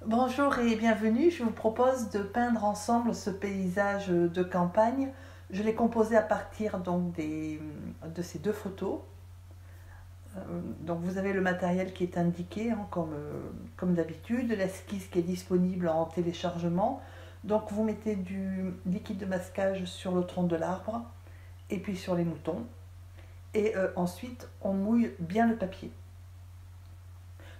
Bonjour et bienvenue, je vous propose de peindre ensemble ce paysage de campagne. Je l'ai composé à partir donc de ces deux photos. Donc vous avez le matériel qui est indiqué comme d'habitude, l'esquisse qui est disponible en téléchargement. Donc vous mettez du liquide de masquage sur le tronc de l'arbre et puis sur les moutons. Et ensuite on mouille bien le papier.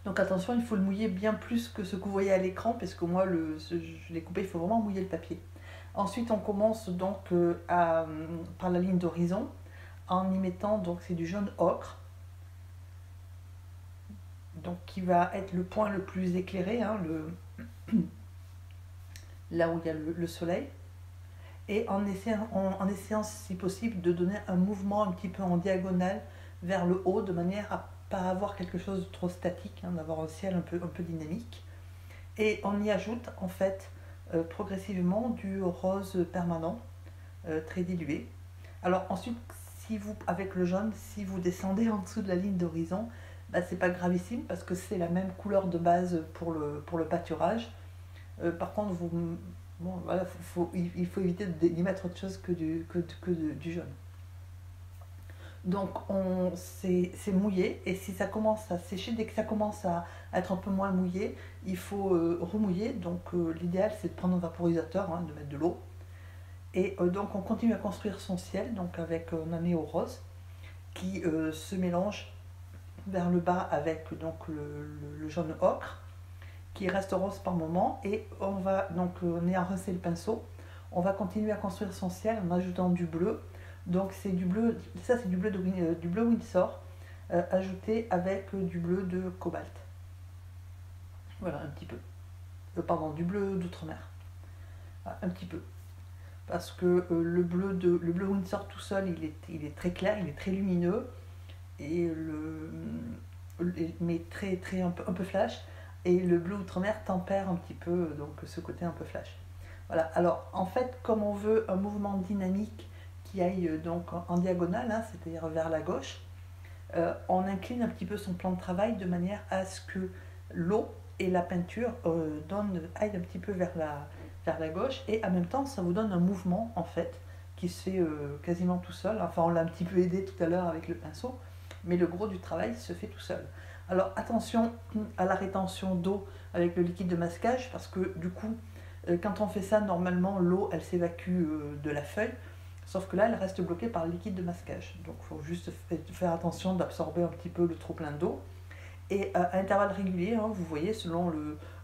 Donc attention, il faut le mouiller bien plus que ce que vous voyez à l'écran, parce que moi, je l'ai coupé, il faut vraiment mouiller le papier. Ensuite, on commence donc par la ligne d'horizon, en y mettant, donc c'est du jaune ocre, donc qui va être le point le plus éclairé, hein, là où il y a le soleil, et en essayant, si possible, de donner un mouvement un petit peu en diagonale vers le haut, de manière à pas avoir quelque chose de trop statique, hein, d'avoir un ciel un peu dynamique. Et on y ajoute en fait progressivement du rose permanent, très dilué. Alors ensuite, avec le jaune, si vous descendez en dessous de la ligne d'horizon, bah, c'est pas gravissime parce que c'est la même couleur de base pour le pâturage. Par contre, voilà, il faut éviter d'y mettre autre chose que du jaune. Donc c'est mouillé, et si ça commence à sécher, dès que ça commence à être un peu moins mouillé, il faut remouiller. Donc l'idéal c'est de prendre un vaporisateur, hein, de mettre de l'eau. Et donc on continue à construire son ciel, donc avec un néo rose qui se mélange vers le bas avec donc le jaune ocre qui reste rose par moment. Et on ayant rincé le pinceau, on va continuer à construire son ciel en ajoutant du bleu. Donc c'est du bleu, ça c'est du bleu Winsor, ajouté avec du bleu de cobalt. Voilà, un petit peu. Du bleu d'outre-mer. Un petit peu. Parce que le bleu Winsor tout seul, il est très clair, il est très lumineux, mais un peu flash. Et le bleu outre-mer tempère un petit peu donc ce côté un peu flash. Voilà. Alors en fait, comme on veut un mouvement dynamique qui aille donc en diagonale, hein, c'est-à-dire vers la gauche, on incline un petit peu son plan de travail de manière à ce que l'eau et la peinture aillent un petit peu vers la gauche, et en même temps ça vous donne un mouvement en fait qui se fait quasiment tout seul. Enfin, on l'a un petit peu aidé tout à l'heure avec le pinceau, mais le gros du travail se fait tout seul. Alors attention à la rétention d'eau avec le liquide de masquage, parce que du coup quand on fait ça, normalement l'eau elle s'évacue de la feuille. Sauf que là, elle reste bloquée par le liquide de masquage. Donc il faut juste faire attention d'absorber un petit peu le trop plein d'eau. Et à intervalles réguliers, hein, vous voyez, selon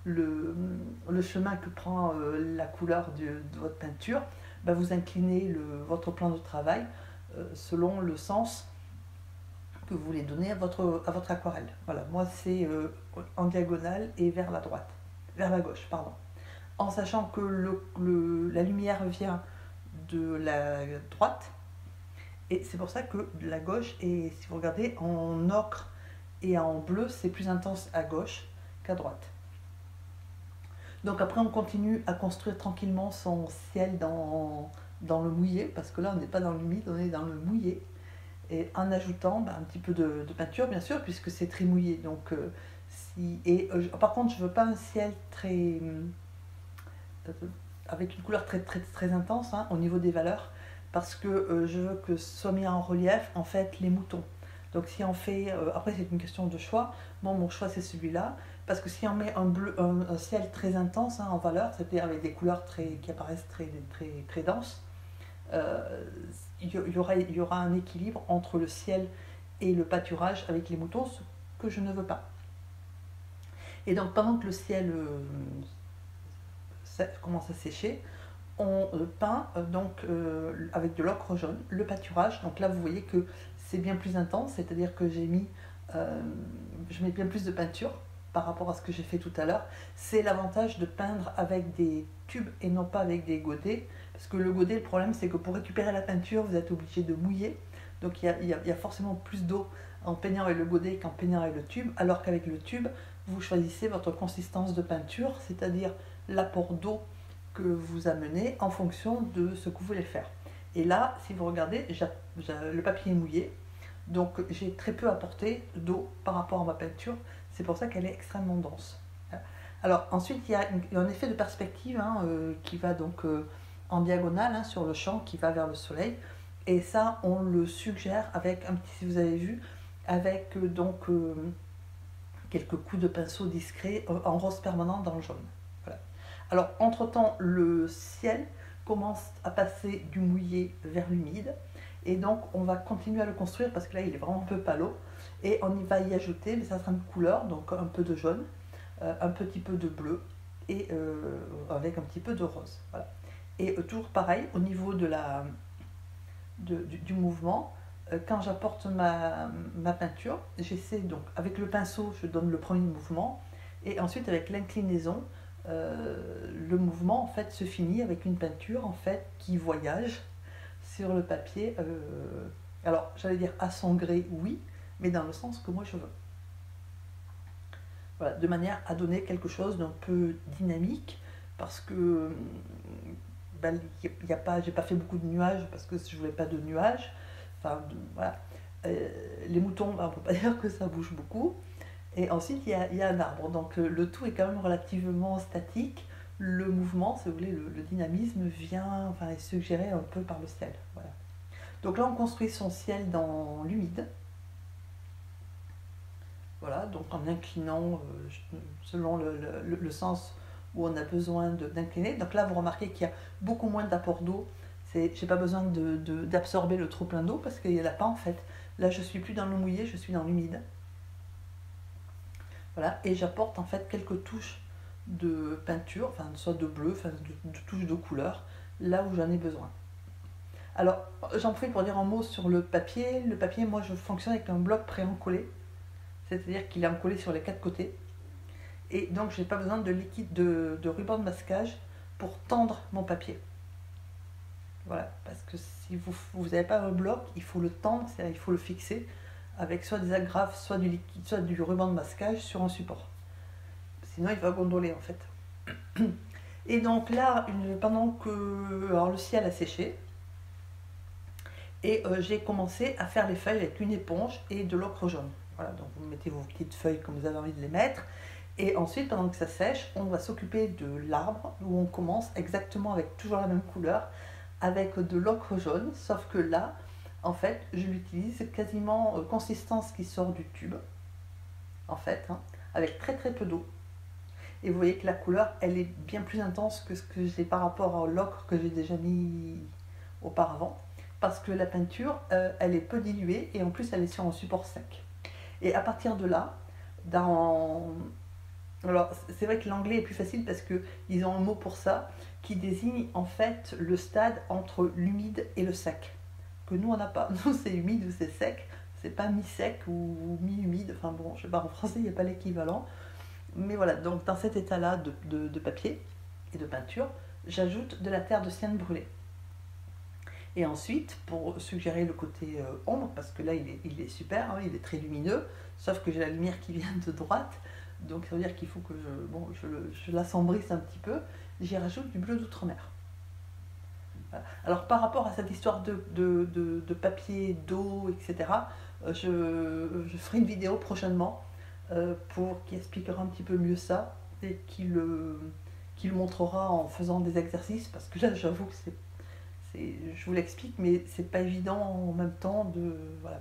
le chemin que prend la couleur de votre peinture, bah, vous inclinez votre plan de travail selon le sens que vous voulez donner à votre aquarelle. Voilà, moi c'est en diagonale et vers la gauche, pardon. En sachant que la lumière vient de la droite, et c'est pour ça que la gauche est, si vous regardez, en ocre et en bleu, c'est plus intense à gauche qu'à droite. Donc après on continue à construire tranquillement son ciel dans le mouillé, parce que là on n'est pas dans l'humide, on est dans le mouillé, et en ajoutant un petit peu de peinture bien sûr, puisque c'est très mouillé. Donc par contre je veux pas un ciel très avec une couleur très intense, hein, au niveau des valeurs, parce que je veux que soit mis en relief en fait les moutons. Donc si on fait, après c'est une question de choix, mon choix c'est celui-là, parce que si on met un ciel très intense, hein, en valeur, c'est-à-dire avec des couleurs qui apparaissent très denses, il y aura un équilibre entre le ciel et le pâturage avec les moutons, ce que je ne veux pas. Et donc pendant que le ciel commence à sécher, on peint avec de l'ocre jaune le pâturage. Donc là vous voyez que c'est bien plus intense, c'est-à-dire que je mets bien plus de peinture par rapport à ce que j'ai fait tout à l'heure. C'est l'avantage de peindre avec des tubes et non pas avec des godets, parce que le godet, le problème c'est que pour récupérer la peinture vous êtes obligé de mouiller, donc il y a forcément plus d'eau en peignant avec le godet qu'en peignant avec le tube, alors qu'avec le tube vous choisissez votre consistance de peinture, c'est-à-dire l'apport d'eau que vous amenez en fonction de ce que vous voulez faire. Et là, si vous regardez, le papier est mouillé, donc j'ai très peu apporté d'eau par rapport à ma peinture, c'est pour ça qu'elle est extrêmement dense. Alors ensuite, il y a un effet de perspective hein, qui va donc en diagonale hein, sur le champ qui va vers le soleil. Et ça, on le suggère avec un petit, si vous avez vu, avec donc quelques coups de pinceau discrets en rose permanent dans le jaune. Voilà. Alors entre-temps, le ciel commence à passer du mouillé vers l'humide. Et donc on va continuer à le construire parce que là il est vraiment un peu palo. Et on va y ajouter, mais ça sera une couleur, donc un peu de jaune, un petit peu de bleu et avec un petit peu de rose. Voilà. Et toujours pareil, au niveau de du mouvement, quand j'apporte ma peinture, j'essaie donc, avec le pinceau, je donne le premier mouvement, et ensuite avec l'inclinaison, le mouvement en fait se finit avec une peinture en fait qui voyage sur le papier. Alors j'allais dire à son gré, oui, mais dans le sens que moi je veux. Voilà, de manière à donner quelque chose d'un peu dynamique, parce que ben, j'ai pas fait beaucoup de nuages parce que je voulais pas de nuages. Enfin, voilà. Les moutons, ben, on peut pas dire que ça bouge beaucoup. Et ensuite, il y a un arbre. Donc le tout est quand même relativement statique. Le mouvement, si vous voulez, le dynamisme vient, enfin, est suggéré un peu par le ciel. Voilà. Donc là, on construit son ciel dans l'humide. Voilà, donc en inclinant selon le sens où on a besoin d'incliner. Donc là, vous remarquez qu'il y a beaucoup moins d'apport d'eau. J'ai pas besoin d'absorber le trop plein d'eau parce qu'il n'y en a pas en fait. Là, je suis plus dans le mouillé, je suis dans l'humide. Voilà, et j'apporte en fait quelques touches de peinture, enfin soit de bleu, enfin de touches de couleur, là où j'en ai besoin. Alors, j'en profite pour dire un mot sur le papier. Le papier, moi, je fonctionne avec un bloc pré-encollé, c'est-à-dire qu'il est encollé sur les 4 côtés. Et donc, je n'ai pas besoin de liquide, de ruban de masquage pour tendre mon papier. Voilà, parce que si vous n'avez pas un bloc, il faut le tendre, c'est-à-dire il faut le fixer avec soit des agrafes, soit du liquide, soit du ruban de masquage sur un support. Sinon, il va gondoler en fait. Et donc là, pendant que alors, le ciel a séché, et j'ai commencé à faire les feuilles avec une éponge et de l'ocre jaune. Voilà, donc vous mettez vos petites feuilles comme vous avez envie de les mettre. Et ensuite, pendant que ça sèche, on va s'occuper de l'arbre, où on commence exactement avec toujours la même couleur, avec de l'ocre jaune, sauf que là, en fait, je l'utilise quasiment consistance qui sort du tube, en fait, hein, avec très très peu d'eau. Et vous voyez que la couleur, elle est bien plus intense que ce que j'ai par rapport à l'ocre que j'ai déjà mis auparavant, parce que la peinture, elle est peu diluée, et en plus, elle est sur un support sec. Et à partir de là, alors c'est vrai que l'anglais est plus facile parce qu'ils ont un mot pour ça, qui désigne en fait le stade entre l'humide et le sec, que nous on n'a pas. Nous c'est humide ou c'est sec, c'est pas mi-sec ou mi-humide, enfin bon, je sais pas, en français il n'y a pas l'équivalent. Mais voilà, donc dans cet état-là de papier et de peinture, j'ajoute de la terre de sienne brûlée. Et ensuite, pour suggérer le côté ombre, parce que là il est super, hein, il est très lumineux, sauf que j'ai la lumière qui vient de droite, donc ça veut dire qu'il faut que je l'assombrisse un petit peu, j'y rajoute du bleu d'outre-mer. Voilà. Alors par rapport à cette histoire de papier, d'eau, etc., je ferai une vidéo prochainement qui expliquera un petit peu mieux ça et qui le montrera en faisant des exercices, parce que là j'avoue que je vous l'explique, mais c'est pas évident en même temps voilà.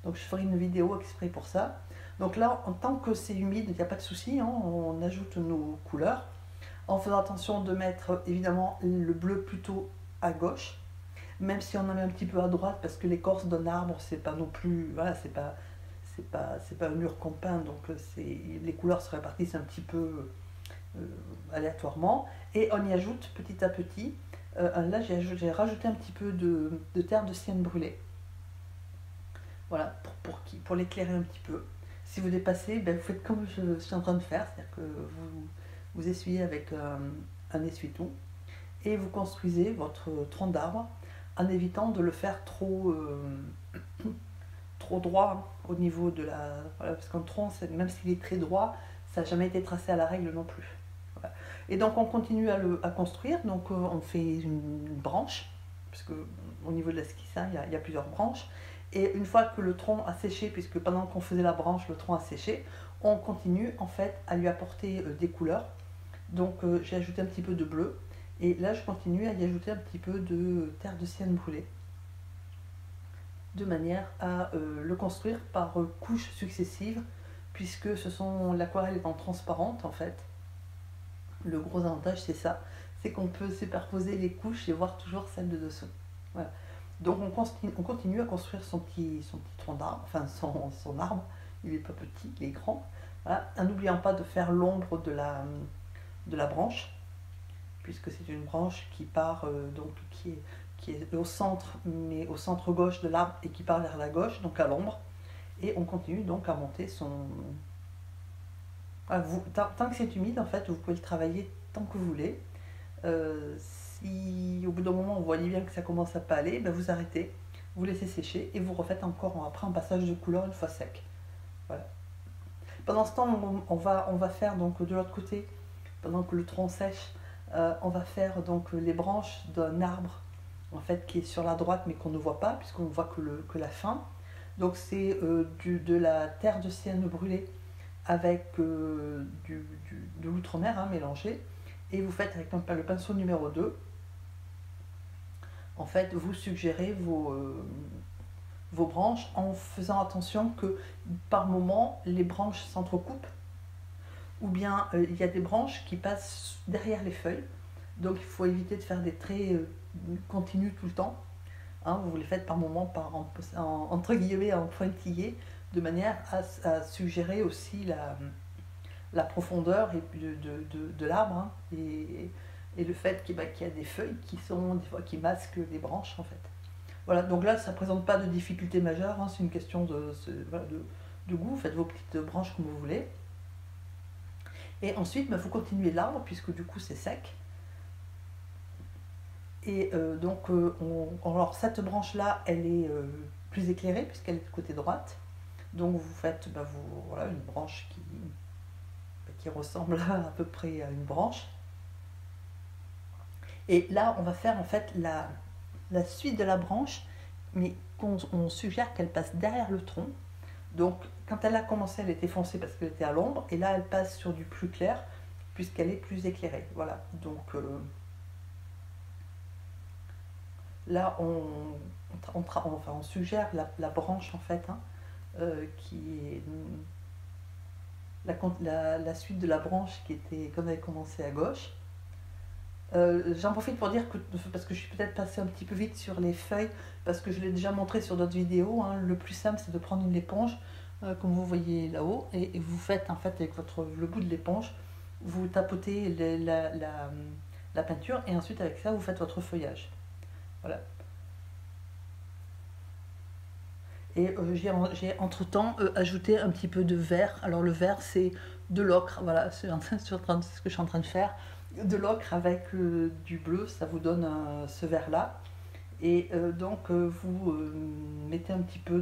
Donc je ferai une vidéo exprès pour ça. Donc là, en tant que c'est humide, il n'y a pas de souci, hein, on ajoute nos couleurs, en faisant attention de mettre évidemment le bleu plutôt à gauche, même si on en met un petit peu à droite, parce que l'écorce d'un arbre, c'est pas non plus, voilà, c'est pas un mur qu'on peint, donc les couleurs se répartissent un petit peu aléatoirement, et on y ajoute petit à petit. Là, j'ai rajouté un petit peu de terre de sienne brûlée, voilà, pour l'éclairer un petit peu. Si vous dépassez, ben, vous faites comme je suis en train de faire, c'est-à-dire que vous essuyez avec un essuie-tout et vous construisez votre tronc d'arbre en évitant de le faire trop droit au niveau de la... Voilà, parce qu'un tronc, même s'il est très droit, ça n'a jamais été tracé à la règle non plus. Voilà. Et donc on continue à construire, donc on fait une branche, parce qu'au niveau de l'esquissage, il y a plusieurs branches. Et une fois que le tronc a séché, puisque pendant qu'on faisait la branche, le tronc a séché, on continue en fait à lui apporter des couleurs. Donc j'ai ajouté un petit peu de bleu. Et là, je continue à y ajouter un petit peu de terre de sienne brûlée, de manière à le construire par couches successives, puisque l'aquarelle étant transparente en fait. Le gros avantage c'est ça, c'est qu'on peut superposer les couches et voir toujours celle de dessous. Voilà. Donc on continue à construire son petit tronc d'arbre, enfin son arbre. Il n'est pas petit, il est grand. Voilà. En n'oubliant pas de faire l'ombre de la branche, puisque c'est une branche qui part donc qui est au centre, mais au centre gauche de l'arbre et qui part vers la gauche, donc à l'ombre. Et on continue donc à monter son... Ah, tant que c'est humide, en fait, vous pouvez le travailler tant que vous voulez. Si au bout d'un moment vous voyez bien que ça commence à pas aller, ben vous arrêtez, vous laissez sécher et vous refaites encore après un passage de couleur une fois sec. Voilà. Pendant ce temps, on va faire donc de l'autre côté, pendant que le tronc sèche, on va faire donc les branches d'un arbre en fait qui est sur la droite mais qu'on ne voit pas puisqu'on ne voit que la fin. Donc c'est de la terre de sienne brûlée avec de l'outremer mélangé, et vous faites avec le pinceau numéro 2. En fait, vous suggérez vos branches en faisant attention que par moment les branches s'entrecoupent, ou bien il y a des branches qui passent derrière les feuilles, donc il faut éviter de faire des traits continus tout le temps. Vous les faites par moment entre guillemets en pointillés, de manière à suggérer aussi la profondeur de l'arbre, et le fait qu'il y a des feuilles qui masquent les branches en fait. Voilà, donc là ça ne présente pas de difficulté majeure, c'est une question de goût, faites vos petites branches comme vous voulez. Et ensuite vous continuez l'arbre puisque du coup c'est sec. Et alors cette branche là elle est plus éclairée puisqu'elle est du côté droite. Donc vous faites voilà, une branche qui ressemble à peu près à une branche. Et là, on va faire en fait la suite de la branche, mais on suggère qu'elle passe derrière le tronc. Donc quand elle a commencé, elle était foncée parce qu'elle était à l'ombre, et là elle passe sur du plus clair puisqu'elle est plus éclairée. Voilà, donc là on suggère la branche en fait, qui est la suite de la branche qui était, comme elle avait commencé à gauche. J'en profite pour dire parce que je suis peut-être passée un petit peu vite sur les feuilles, parce que je l'ai déjà montré sur d'autres vidéos, le plus simple c'est de prendre une éponge, comme vous voyez là-haut, et vous faites en fait avec le bout de l'éponge, vous tapotez la peinture, et ensuite avec ça vous faites votre feuillage. Voilà. Et j'ai entre-temps ajouté un petit peu de vert. Alors le vert c'est de l'ocre, voilà, c'est ce que je suis en train de faire. De l'ocre avec du bleu, ça vous donne ce vert là. Et donc vous mettez un petit peu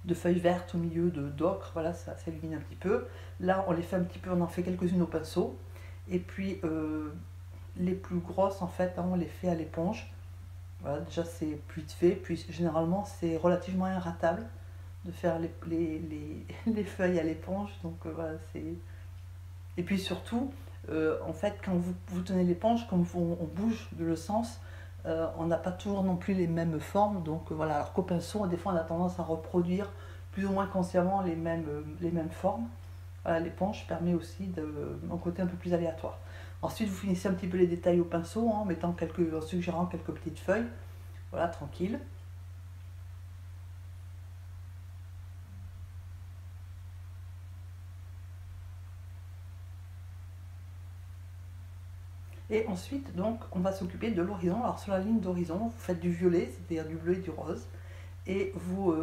de feuilles vertes au milieu d'ocre, voilà, ça illumine un petit peu. Là on les fait un petit peu, on en fait quelques-unes au pinceau. Et puis les plus grosses en fait, on les fait à l'éponge. Voilà, déjà c'est plus vite fait, puis généralement c'est relativement inratable de faire les feuilles à l'éponge, donc voilà, c'est... Et puis surtout, en fait, quand vous tenez l'éponge, comme on bouge de le sens, on n'a pas toujours non plus les mêmes formes, donc voilà, alors qu'au pinceau, des fois on a tendance à reproduire plus ou moins consciemment les mêmes formes. Voilà, l'éponge permet aussi un côté un peu plus aléatoire. Ensuite, vous finissez un petit peu les détails au pinceau, en suggérant quelques petites feuilles. Voilà, tranquille. Et ensuite, donc, on va s'occuper de l'horizon. Alors, sur la ligne d'horizon, vous faites du violet, c'est-à-dire du bleu et du rose. Et vous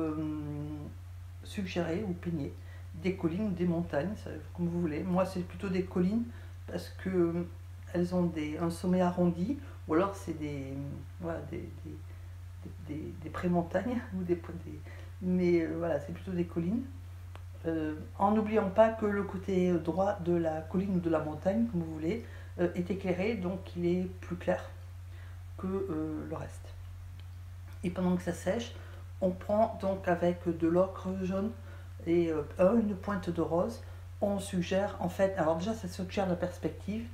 suggérez ou peignez des collines ou des montagnes, comme vous voulez. Moi, c'est plutôt des collines parce que elles ont un sommet arrondi, ou alors c'est des pré-montagnes, mais voilà, c'est plutôt des collines. En n'oubliant pas que le côté droit de la colline ou de la montagne, comme vous voulez, est éclairé, donc il est plus clair que le reste. Et pendant que ça sèche, on prend donc avec de l'ocre jaune et une pointe de rose, on suggère en fait, alors déjà ça suggère la perspective,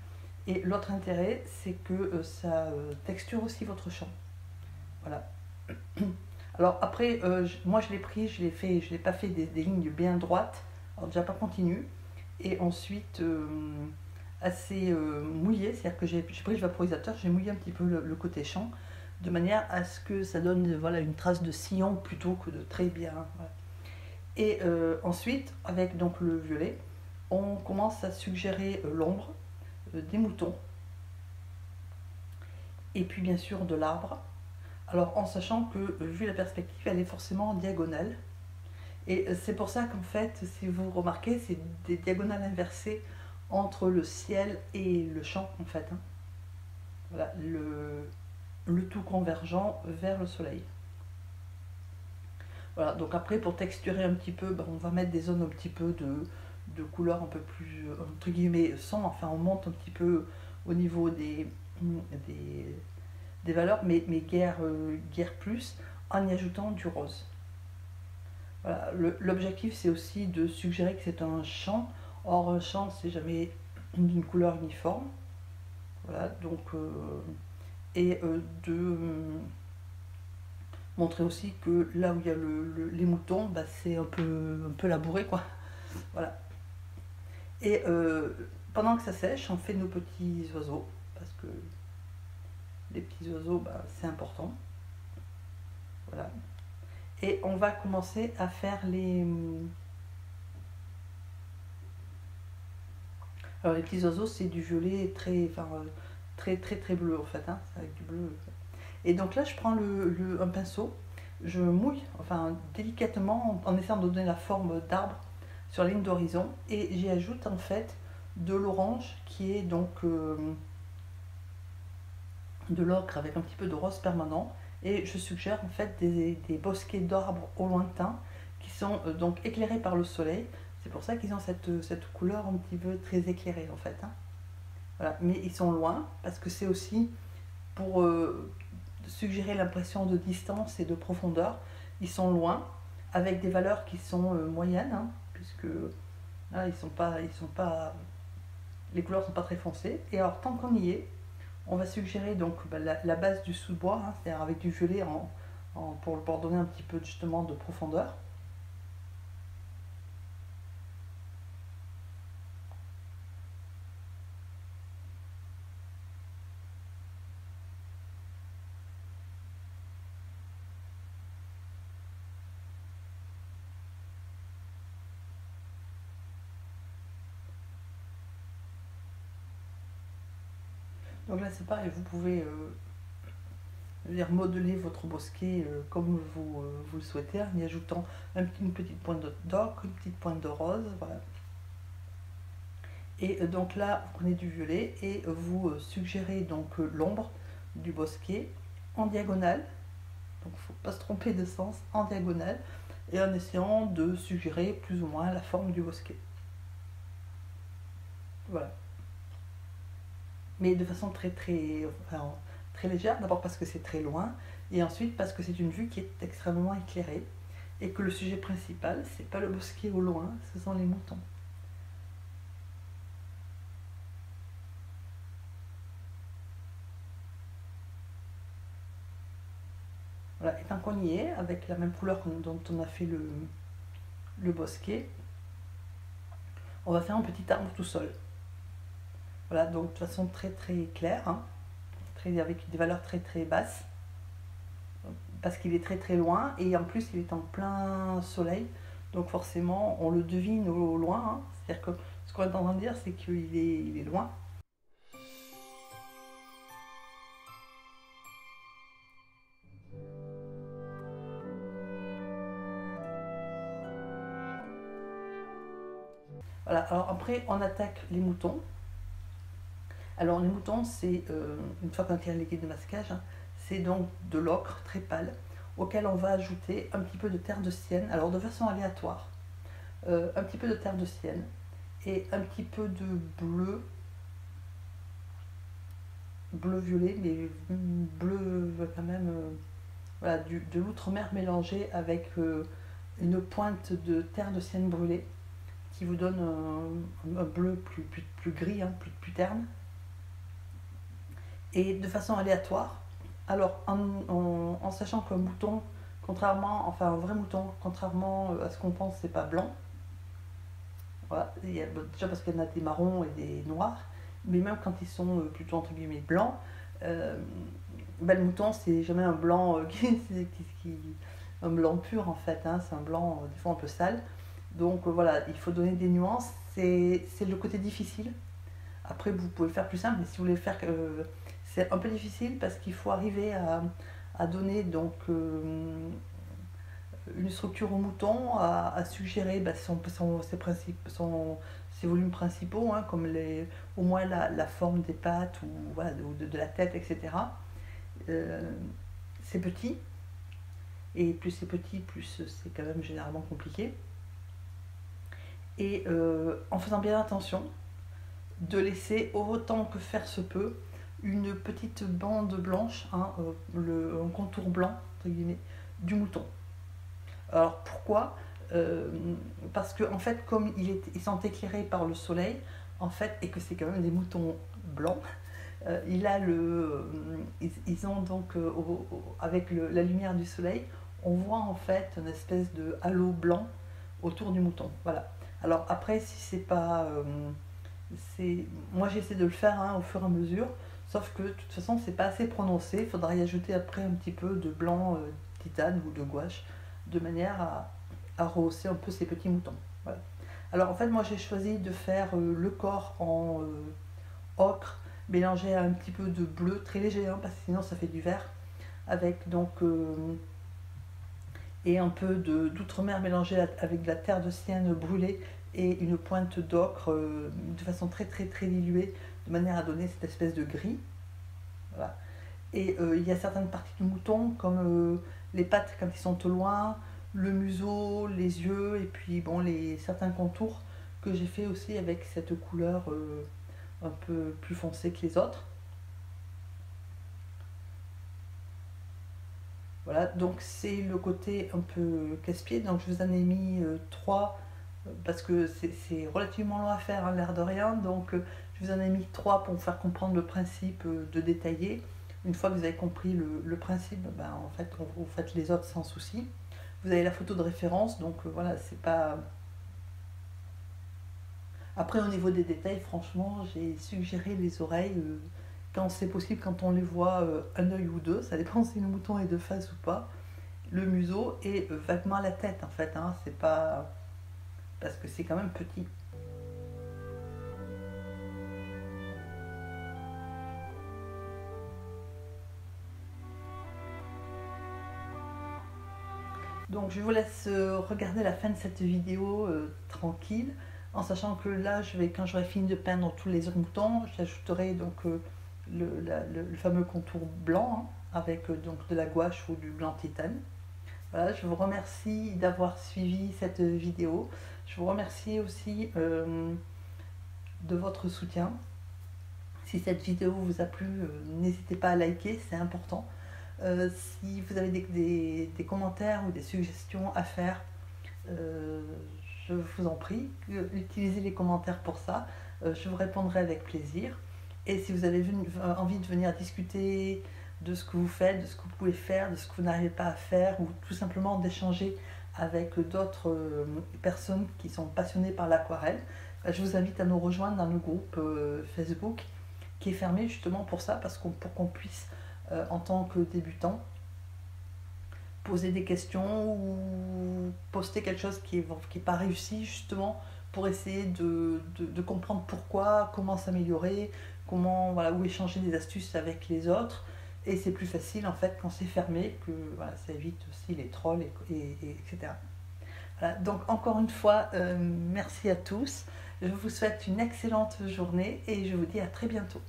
et l'autre intérêt c'est que ça texture aussi votre champ. Voilà. Alors après, moi je l'ai pris, je l'ai pas fait des lignes bien droites, alors déjà pas continu, et ensuite assez mouillé, c'est-à-dire que j'ai pris le vaporisateur, j'ai mouillé un petit peu le côté champ, de manière à ce que ça donne voilà, une trace de sillon plutôt que de très bien. Voilà. Et ensuite, avec donc le violet, on commence à suggérer l'ombre, des moutons, et puis bien sûr de l'arbre. Alors en sachant que, vu la perspective, elle est forcément en diagonale. Et c'est pour ça qu'en fait, si vous remarquez, c'est des diagonales inversées entre le ciel et le champ, en fait. Hein. Voilà, le tout convergent vers le soleil. Voilà, donc après, pour texturer un petit peu, ben, on va mettre des zones un petit peu de couleurs un peu plus, entre guillemets, sans, enfin on monte un petit peu au niveau des, des valeurs, mais guère plus, en y ajoutant du rose. Voilà, l'objectif c'est aussi de suggérer que c'est un champ. Or un champ c'est jamais d'une couleur uniforme. Voilà, donc et de montrer aussi que là où il y a les moutons, bah, c'est un peu labouré quoi. Voilà. Et pendant que ça sèche, on fait nos petits oiseaux parce que les petits oiseaux, bah, c'est important. Voilà. Et on va commencer à faire les. Alors les petits oiseaux, c'est du violet très, enfin, très bleu en fait, hein, avec du bleu. Et donc là, je prends un pinceau, je mouille, enfin délicatement, en essayant de donner la forme d'arbre sur la ligne d'horizon, et j'y ajoute en fait de l'orange qui est donc de l'ocre avec un petit peu de rose permanent, et je suggère en fait des bosquets d'arbres au lointain qui sont donc éclairés par le soleil. C'est pour ça qu'ils ont cette couleur un petit peu très éclairée en fait. Hein. Voilà. Mais ils sont loin parce que c'est aussi pour suggérer l'impression de distance et de profondeur. Ils sont loin avec des valeurs qui sont moyennes, hein, puisque là, ils sont pas, les couleurs sont pas très foncées. Et alors tant qu'on y est, on va suggérer donc bah, la base du sous-bois, hein, c'est-à-dire avec du violet pour donner un petit peu justement de profondeur. Donc là c'est pareil, vous pouvez modeler votre bosquet comme vous le souhaitez, en y ajoutant une petite pointe d'ocre, une petite pointe de rose, voilà. Et donc là, vous prenez du violet et vous suggérez donc l'ombre du bosquet en diagonale. Donc il ne faut pas se tromper de sens, en diagonale, et en essayant de suggérer plus ou moins la forme du bosquet. Voilà. Mais de façon très légère, d'abord parce que c'est très loin, et ensuite parce que c'est une vue qui est extrêmement éclairée, et que le sujet principal, c'est pas le bosquet au loin, ce sont les moutons. Voilà, et tant qu'on y est, avec la même couleur dont on a fait le bosquet, on va faire un petit arbre tout seul. Voilà, donc de façon très claire, hein, avec des valeurs très basses, parce qu'il est très loin, et en plus il est en plein soleil, donc forcément on le devine au loin, hein, c'est-à-dire que ce qu'on est en train de dire, c'est qu'il est loin. Voilà, alors après on attaque les moutons. Alors les moutons, c'est, une fois qu'on tire les liquide de masquage, hein, c'est donc de l'ocre très pâle, auquel on va ajouter un petit peu de terre de sienne, alors de façon aléatoire, un petit peu de terre de sienne et un petit peu de bleu violet, mais bleu quand même, voilà, de l'outre-mer mélangé avec une pointe de terre de sienne brûlée qui vous donne un bleu plus gris, hein, plus terne. Et de façon aléatoire. Alors en sachant qu'un mouton, enfin un vrai mouton, contrairement à ce qu'on pense, c'est pas blanc. Voilà, déjà parce qu'il y en a des marrons et des noirs, mais même quand ils sont plutôt entre guillemets blancs, le mouton c'est jamais un blanc un blanc pur en fait, hein, c'est un blanc des fois un peu sale. Donc voilà, il faut donner des nuances, c'est le côté difficile. Après vous pouvez le faire plus simple, mais si vous voulez le faire, c'est un peu difficile parce qu'il faut arriver à donner donc une structure au mouton, à suggérer ses volumes principaux, hein, comme au moins la forme des pattes ou voilà, de la tête, etc. C'est petit, et plus c'est petit, plus c'est quand même généralement compliqué. Et en faisant bien attention de laisser autant que faire se peut une petite bande blanche, hein, un contour blanc entre guillemets, du mouton. Alors pourquoi parce que en fait, comme ils sont éclairés par le soleil, en fait, et que c'est quand même des moutons blancs, ils ont donc avec la lumière du soleil, on voit en fait une espèce de halo blanc autour du mouton. Voilà. Alors après, si c'est pas, moi j'essaie de le faire, hein, au fur et à mesure. Sauf que de toute façon, c'est pas assez prononcé. Il faudra y ajouter après un petit peu de blanc titane ou de gouache, de manière à rehausser un peu ces petits moutons. Voilà. Alors en fait, moi j'ai choisi de faire le corps en ocre, mélangé à un petit peu de bleu, très léger, hein, parce que sinon ça fait du vert, avec donc et un peu d'outre-mer mélangé avec de la terre de sienne brûlée et une pointe d'ocre de façon très très très diluée, de manière à donner cette espèce de gris. Voilà. Et il y a certaines parties du mouton, comme les pattes quand ils sont au loin, le museau, les yeux, et puis bon, certains contours que j'ai fait aussi avec cette couleur un peu plus foncée que les autres. Voilà, donc c'est le côté un peu casse-pied. Donc je vous en ai mis 3 parce que c'est relativement long à faire, hein, l'air de rien. Donc je vous en ai mis 3 pour vous faire comprendre le principe de détailler. Une fois que vous avez compris le principe, en fait, vous faites les autres sans souci. Vous avez la photo de référence, donc voilà, c'est pas... Après, au niveau des détails, franchement, j'ai suggéré les oreilles quand c'est possible, quand on les voit un œil ou deux, ça dépend si le mouton est de face ou pas, le museau et vaguement la tête en fait, hein, c'est pas... parce que c'est quand même petit. Donc je vous laisse regarder la fin de cette vidéo tranquille, en sachant que là, quand j'aurai fini de peindre tous les autres moutons, j'ajouterai donc le fameux contour blanc, hein, avec donc de la gouache ou du blanc titane. Voilà, je vous remercie d'avoir suivi cette vidéo. Je vous remercie aussi de votre soutien. Si cette vidéo vous a plu, n'hésitez pas à liker, c'est important. Si vous avez des commentaires ou des suggestions à faire, je vous en prie, utilisez les commentaires pour ça. Je vous répondrai avec plaisir. Et si vous avez envie de venir discuter de ce que vous faites, de ce que vous pouvez faire, de ce que vous n'arrivez pas à faire, ou tout simplement d'échanger avec d'autres personnes qui sont passionnées par l'aquarelle, je vous invite à nous rejoindre dans le groupe Facebook qui est fermé justement pour ça, pour qu'on puisse, en tant que débutant, poser des questions ou poster quelque chose qui est pas réussi, justement pour essayer de comprendre pourquoi, comment s'améliorer, comment, voilà, ou échanger des astuces avec les autres. Et c'est plus facile en fait quand c'est fermé, que voilà, ça évite aussi les trolls, etc. Voilà, donc encore une fois, merci à tous. Je vous souhaite une excellente journée et je vous dis à très bientôt.